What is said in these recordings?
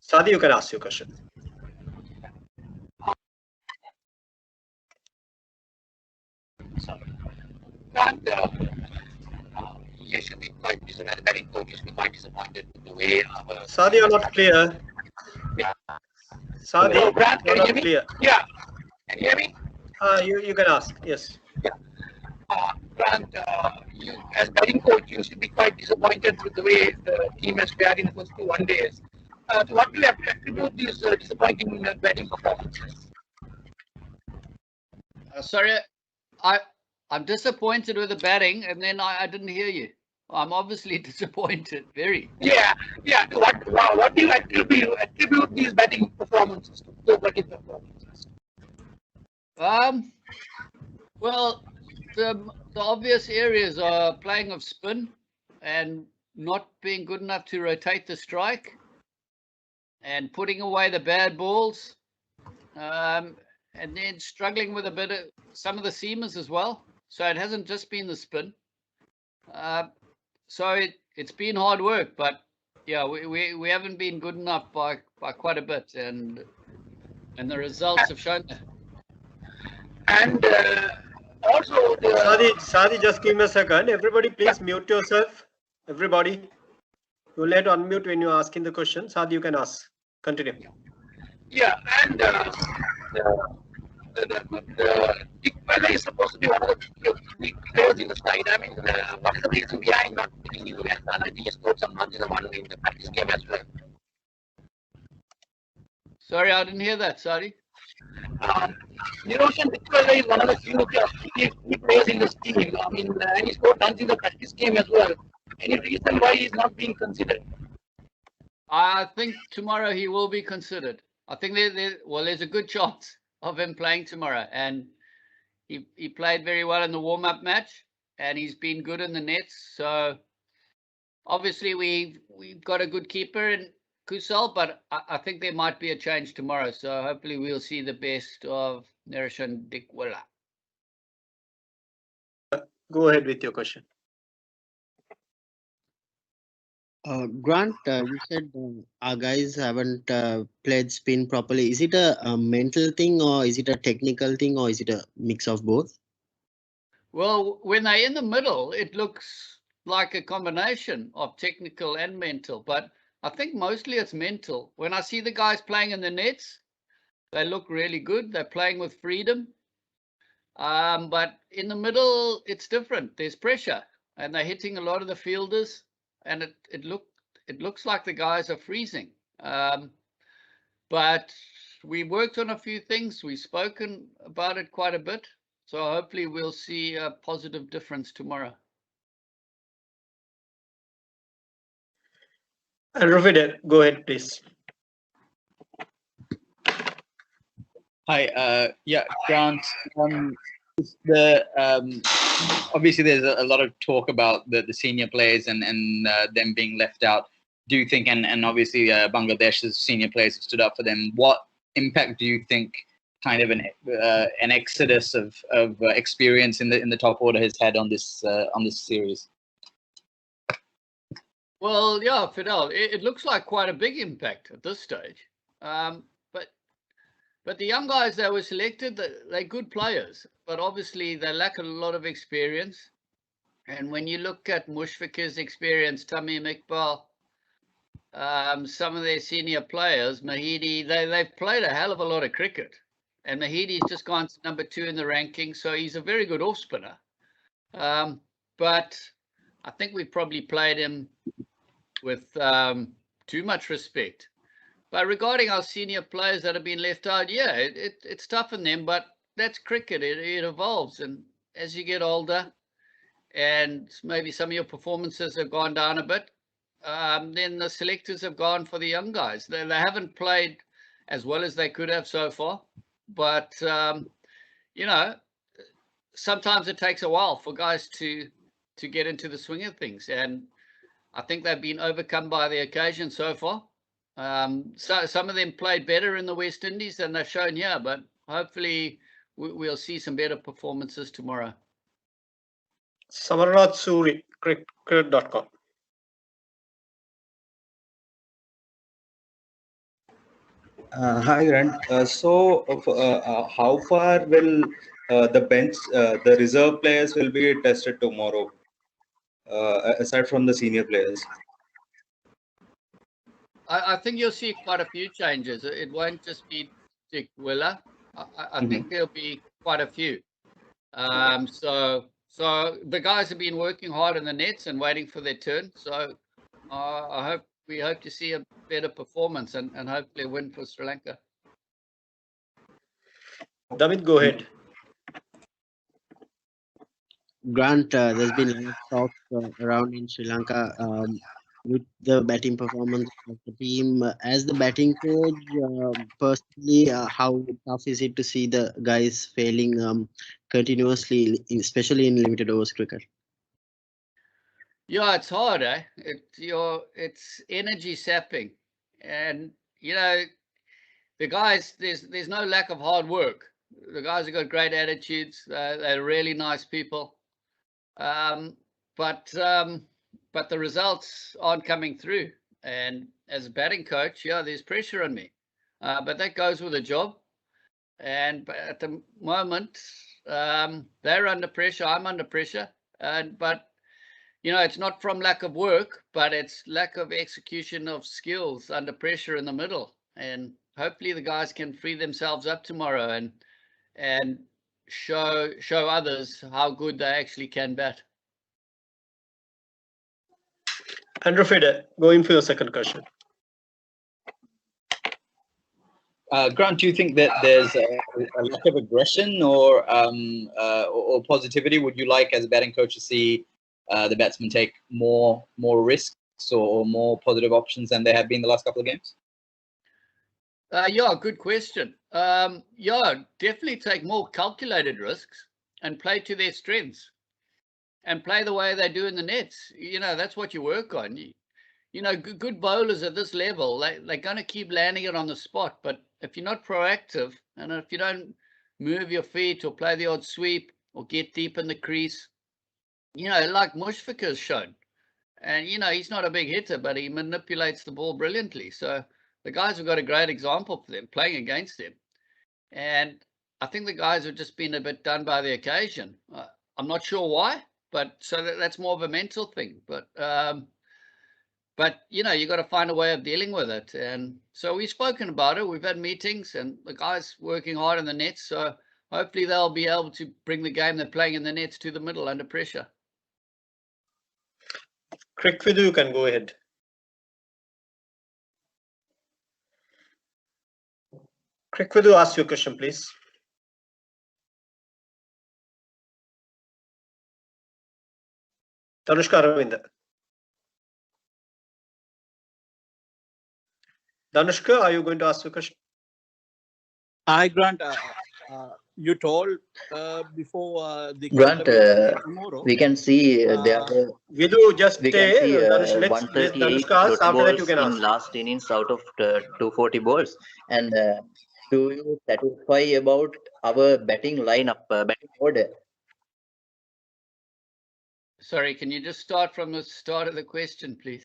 Sadi, you can ask your question. And you should be quite disappointed. Batting coach should be quite disappointed with the way our Sadi, you're not clear. Yeah. Sadi, Hello, Grant, you're can you not hear me? clear. Yeah. Can you hear me? You can ask. Yes. Yeah. Grant, you as batting coach, you should be quite disappointed with the way the team has fared in the first 2 1-days. So what do you have to attribute these disappointing batting performances? Sorry, I'm disappointed with the batting, and then I didn't hear you. I'm obviously disappointed, very. Yeah. What do you attribute these batting performances to? The batting performances. Well, the obvious areas are playing of spin and not being good enough to rotate the strike and putting away the bad balls, and then struggling with a bit of some of the seamers as well. So it hasn't just been the spin. So it's been hard work, but yeah, we haven't been good enough by quite a bit, and the results have shown that. And also, Sadi, just give me a second. Everybody, please mute yourself. Everybody, you'll let unmute when you're asking the question. Sadi, you can ask. Continue. Yeah, and Dickwella is supposed to be one of the big players in the side. I mean, what is the reason behind not picking you? And I think he scored some runs in the practice game as well. Sorry, I didn't hear that, Sadi. Niroshan Dickwella is one of the few key players in this team. I mean, and he scored runs in the practice game as well. Any reason why he's not being considered? I think tomorrow he will be considered. I think there's a good chance of him playing tomorrow, and he played very well in the warm-up match, and he's been good in the nets. So obviously we've got a good keeper in Kusal, but I think there might be a change tomorrow. So hopefully we'll see the best of Niroshan Dickwella. Go ahead with your question. Grant, you said our guys haven't played spin properly. Is it a mental thing, or is it a technical thing, or is it a mix of both? Well, when they're in the middle, it looks like a combination of technical and mental, but I think mostly it's mental. When I see the guys playing in the nets, they look really good. They're playing with freedom. But in the middle, it's different. There's pressure, and they're hitting a lot of the fielders, and it looks like the guys are freezing. But we worked on a few things. We've spoken about it quite a bit. So hopefully we'll see a positive difference tomorrow. And Ravid, go ahead, please. Hi, yeah, Grant. Obviously there's a lot of talk about the senior players and them being left out. Do you think, and obviously Bangladesh's senior players have stood up for them, what impact do you think kind of an exodus of experience in the top order has had on this series? Well, yeah, Fidel, it looks like quite a big impact at this stage. But the young guys that were selected, they're good players, but obviously they lack a lot of experience. And when you look at Mushfiq's experience, Tamim Iqbal, some of their senior players, Mahidi, they've played a hell of a lot of cricket. And Mahidi's just gone to number 2 in the ranking, so he's a very good off spinner. But I think we probably played him with too much respect. But regarding our senior players that have been left out, yeah, it's tough on them, but that's cricket. It evolves, and as you get older, and maybe some of your performances have gone down a bit, then the selectors have gone for the young guys. They haven't played as well as they could have so far. But, you know, sometimes it takes a while for guys to get into the swing of things. And I think they've been overcome by the occasion so far. So some of them played better in the West Indies than they've shown here. But hopefully we'll see some better performances tomorrow. Samarnath Suri, cricket.com. Hi, Grant. How far will the reserve players will be tested tomorrow, aside from the senior players? I think you'll see quite a few changes. It won't just be Dickwella. I think there'll be quite a few. So the guys have been working hard in the nets and waiting for their turn. So we hope to see a better performance and hopefully a win for Sri Lanka. David, go ahead. Grant, there's been a lot of talk around in Sri Lanka with the batting performance of the team. As the batting coach, personally, how tough is it to see the guys failing continuously, especially in limited overs cricket? Yeah, it's hard, eh? It's energy sapping, and the guys. There's no lack of hard work. The guys have got great attitudes. They're really nice people. But the results aren't coming through. And as a batting coach, yeah, there's pressure on me. But that goes with a job. And at the moment, they're under pressure. I'm under pressure. But it's not from lack of work, but it's lack of execution of skills under pressure in the middle. And hopefully the guys can free themselves up tomorrow and show others how good they actually can bat. Andrew Feder, go in for your second question. Grant, do you think that there's a lack of aggression or positivity? Would you like, as a batting coach, to see the batsmen take more risks or more positive options than they have been the last couple of games? Yeah, good question. Yeah, definitely take more calculated risks and play to their strengths and play the way they do in the nets. That's what you work on. Good bowlers at this level, they're going to keep landing it on the spot. But if you're not proactive and if you don't move your feet or play the odd sweep or get deep in the crease, like Mushfiq has shown. And, he's not a big hitter, but he manipulates the ball brilliantly. So the guys have got a great example for them playing against them. And I think the guys have just been a bit done by the occasion. I'm not sure why, but so that's more of a mental thing. But you got to find a way of dealing with it. And so we've spoken about it. We've had meetings and the guys working hard in the nets. So hopefully they'll be able to bring the game they're playing in the nets to the middle under pressure. Crickfidu, you can go ahead. Crickfidu, ask your question, please. Danushka Aravinda. Danushka, are you going to ask your question? Hi, Grant. You told before the Grant, tomorrow. we can see there were Vidu, just we can see let 138 Danushka ask, after that you balls can in ask. last innings out of 240 balls. And do you satisfy about our batting lineup, batting order? Sorry, can you just start from the start of the question, please?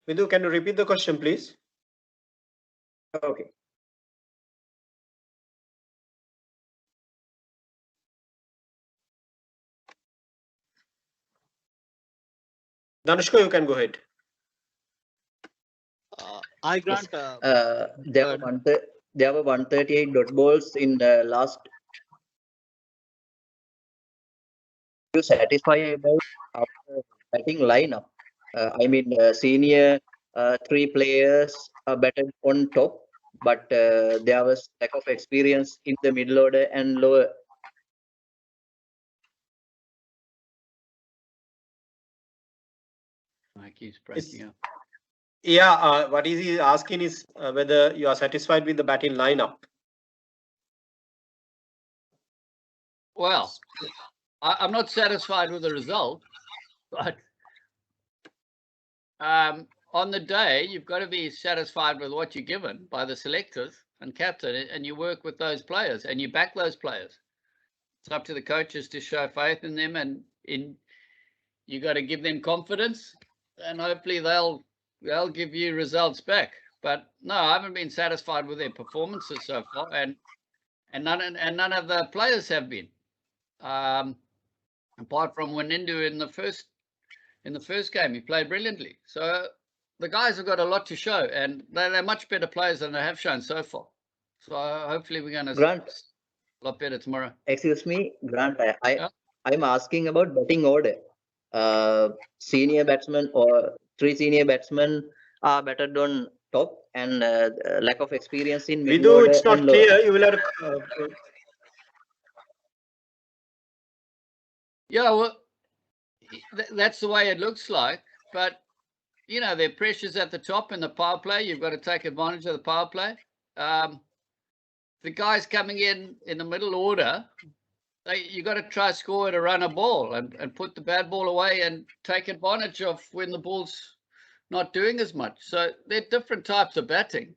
Vidu, can you repeat the question, please? Okay. Danushka, you can go ahead. I Grant. There were 138 dot balls in the last. You satisfy about our batting lineup? I mean, senior 3 players are batted on top, but there was lack of experience in the middle order and lower. Mike is breaking up. Yeah, what he asking is whether you are satisfied with the batting lineup. Well, I'm not satisfied with the result, but on the day, you've got to be satisfied with what you're given by the selectors and captain, and you work with those players and you back those players. It's up to the coaches to show faith in them, and you got to give them confidence, and hopefully they'll they'll give you results back. But no, I haven't been satisfied with their performances so far, and none of the players have been. Apart from Wanindu in the first game, he played brilliantly. So the guys have got a lot to show, and they're much better players than they have shown so far. So hopefully we're going to Grant, a lot better tomorrow. excuse me, Grant. Yeah. I'm asking about batting order. Senior batsmen or 3 senior batsmen are batted on top, and lack of experience in middle Vidu, order it's not and lower. clear. You will have. Yeah, well, that's the way it looks like. But you know, there are pressures at the top in the power play. You've got to take advantage of the power play. The guys coming in the middle order, you got to try score at a run a ball and put the bad ball away and take advantage of when the ball's not doing as much. So they're different types of batting.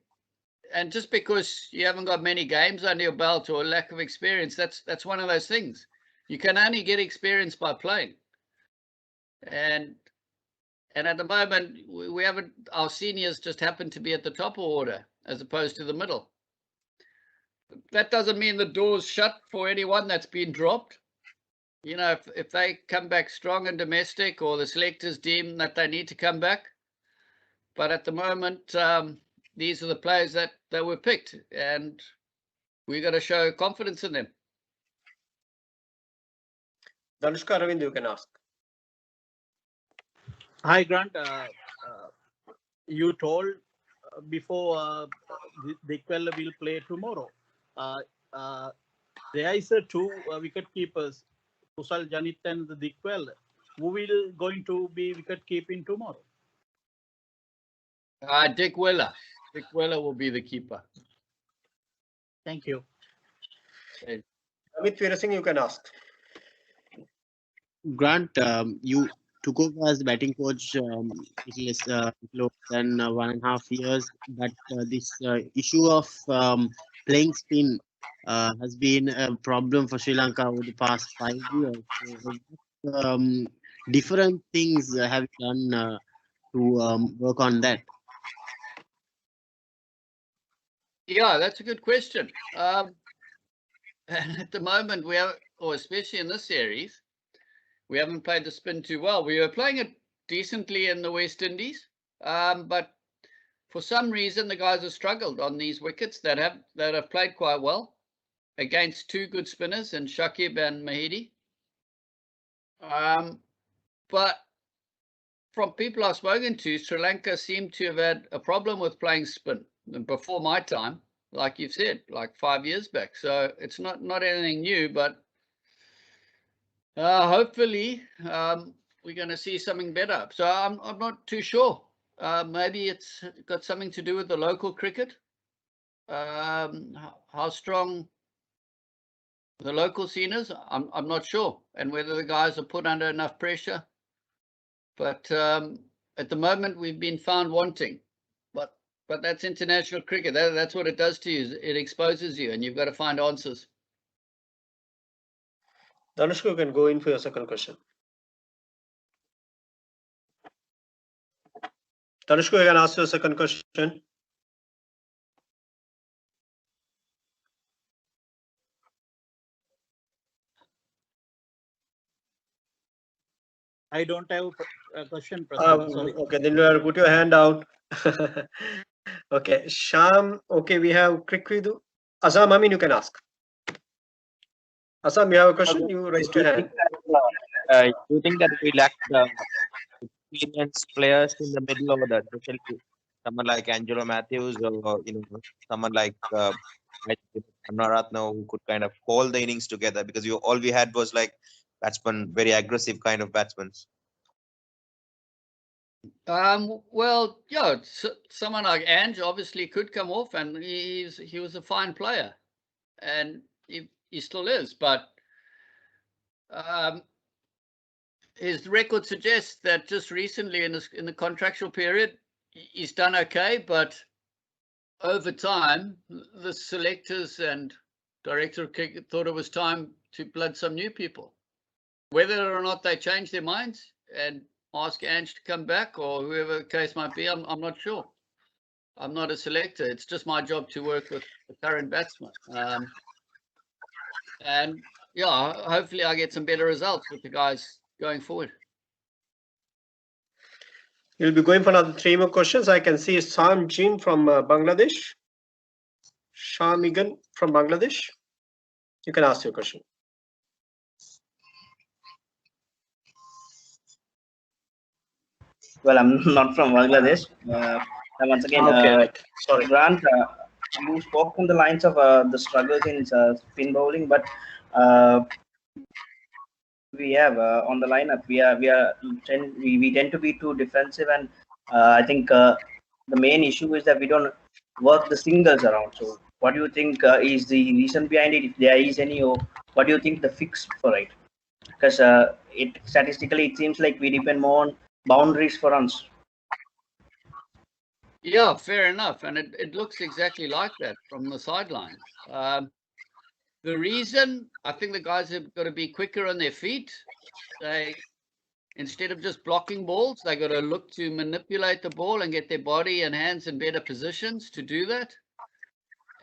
And just because you haven't got many games under your belt or a lack of experience, that's one of those things. You can only get experience by playing. And at the moment, we haven't. Our seniors just happen to be at the top order as opposed to the middle. That doesn't mean the door's shut for anyone that's been dropped. You know, if they come back strong and domestic, or the selectors deem that they need to come back. But at the moment, these are the players that were picked, and we got to show confidence in them. Danushka, Ravind, you can ask. Hi, Grant. You told before Dickwella will play tomorrow. There is 2 wicket keepers, Kusal Janit and the Dickwella. Who will going to be wicket keeping tomorrow? Dickwella. Dickwella will be the keeper. Thank you. Amit Veerasinghe, you can ask. Grant, you took over as batting coach little less than 1.5 years, but this issue of playing spin has been a problem for Sri Lanka over the past 5 years. So, different things have you done to work on that? Yeah, that's a good question. And at the moment, we have, or especially in this series, we haven't played the spin too well. We were playing it decently in the West Indies, but for some reason, the guys have struggled on these wickets that have played quite well against 2 good spinners in Shakib and Mahidi. But from people I've spoken to, Sri Lanka seem to have had a problem with playing spin before my time, like you've said, like 5 years back. So it's not anything new, but hopefully we're going to see something better. So I'm not too sure. Maybe it's got something to do with the local cricket, how strong the local scene is. I'm not sure, and whether the guys are put under enough pressure. But at the moment, we've been found wanting. But that's international cricket. That's what it does to you. It exposes you, and you've got to find answers. Danushka, you can go in for your second question. Danushka, you can ask your second question. I don't have a question, President. Sorry. Okay, then you have to put your hand down. Okay, Sham. Okay, we have Krikvidu. Azam, Amin, you can ask. Azam, you have a question? You raised your hand. Do you think that we lack the experienced players in the middle order, especially someone like Angelo Matthews, or someone like Naratno, who could kind of hold the innings together? Because all we had was like batsmen, very aggressive kind of batsmen. Well, yeah, someone like Ange obviously could come off, and he was a fine player, and he still is. But his record suggests that just recently in the contractual period, he's done okay. But over time, the selectors and director of cricket thought it was time to blood some new people. Whether or not they changed their minds and ask Ange to come back or whoever the case might be. I'm not sure. I'm not a selector. It's just my job to work with the current batsman. And yeah, hopefully I get some better results with the guys going forward. We'll be going for another 3 more questions. I can see Sam Jin from Bangladesh. Shamigan from Bangladesh. You can ask your question. Well, I'm not from Bangladesh. Once again, right. Sorry. Grant, you spoke on the lines of the struggles in spin bowling, but we have on the lineup, we tend to be too defensive, and I think the main issue is that we don't work the singles around. So, what do you think is the reason behind it, if there is any, or what do you think the fix for it? Because it statistically it seems like we depend more on boundaries for runs. Yeah, fair enough. And it looks exactly like that from the sideline. The reason, I think the guys have got to be quicker on their feet. They, instead of just blocking balls, they got to look to manipulate the ball and get their body and hands in better positions to do that.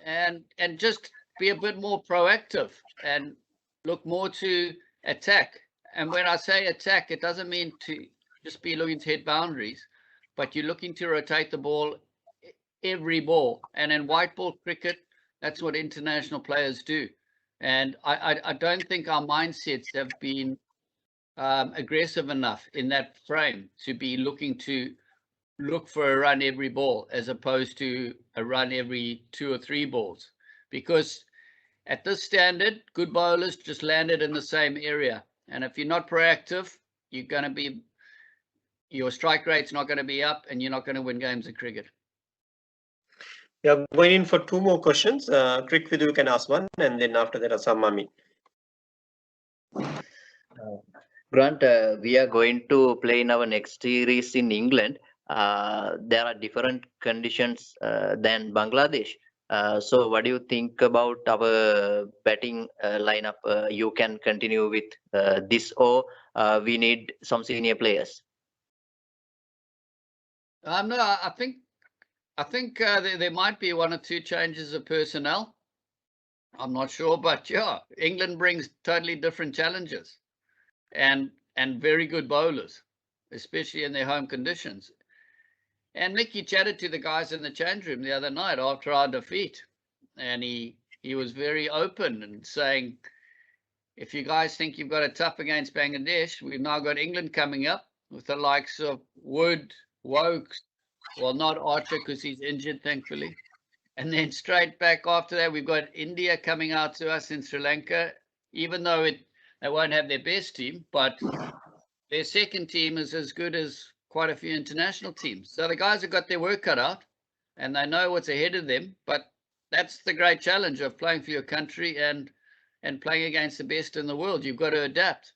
And just be a bit more proactive and look more to attack. And when I say attack, it doesn't mean to just be looking to hit boundaries, but you're looking to rotate the ball every ball. And in white ball cricket, that's what international players do. And I don't think our mindsets have been aggressive enough in that frame to be looking to look for a run every ball as opposed to a run every 2 or 3 balls. Because at this standard, good bowlers just landed in the same area. And if you're not proactive, you're going to be, your strike rate's not going to be up and you're not going to win games of cricket. We are going in for 2 more questions. Crick Vidu, you can ask one, and then after that, Assam Mami. Grant, we are going to play in our next series in England. There are different conditions than Bangladesh. So what do you think about our batting lineup? You can continue with this, or we need some senior players? No, I think there might be 1 or 2 changes of personnel. I'm not sure, but yeah, England brings totally different challenges and very good bowlers, especially in their home conditions. And Mickey chatted to the guys in the change room the other night after our defeat, and he was very open and saying, if you guys think you've got it tough against Bangladesh, we've now got England coming up with the likes of Wood, Wokes, well, not Archer because he's injured, thankfully. And then straight back after that, we've got India coming out to us in Sri Lanka, even though they won't have their best team, but their second team is as good as quite a few international teams. So the guys have got their work cut out and they know what's ahead of them. But that's the great challenge of playing for your country and playing against the best in the world. You've got to adapt.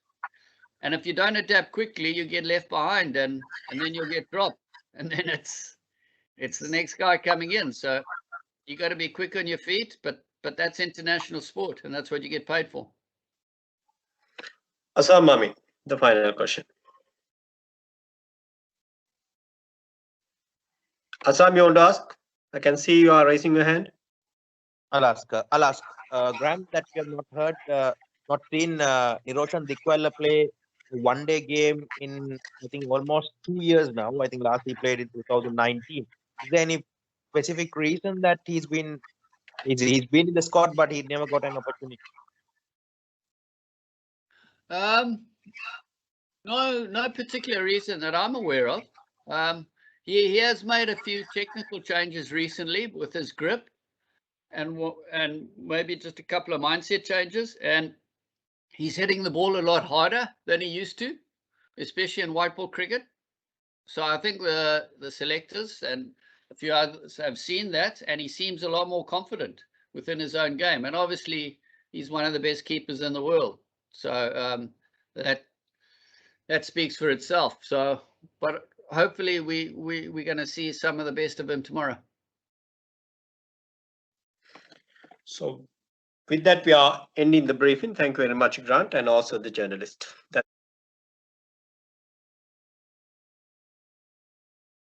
And if you don't adapt quickly, you get left behind and then you'll get dropped. And then it's the next guy coming in. So you got to be quick on your feet, but that's international sport, and that's what you get paid for. Assam Mami, the final question. Assam, you want to ask? I can see you are raising your hand. I'll ask. Grant, that we have not heard, not seen Niroshan Dickwella play a 1-day game in, I think, almost 2 years now. I think last he played in 2019. Is there any specific reason that he's been in the squad, but he never got an opportunity? No particular reason that I'm aware of. He has made a few technical changes recently with his grip and maybe just a couple of mindset changes. And he's hitting the ball a lot harder than he used to, especially in white ball cricket. So I think the selectors and a few others have seen that, and he seems a lot more confident within his own game. And obviously, he's one of the best keepers in the world. So that speaks for itself. So, but hopefully we're going to see some of the best of him tomorrow. So with that, we are ending the briefing. Thank you very much, Grant, and also the journalist.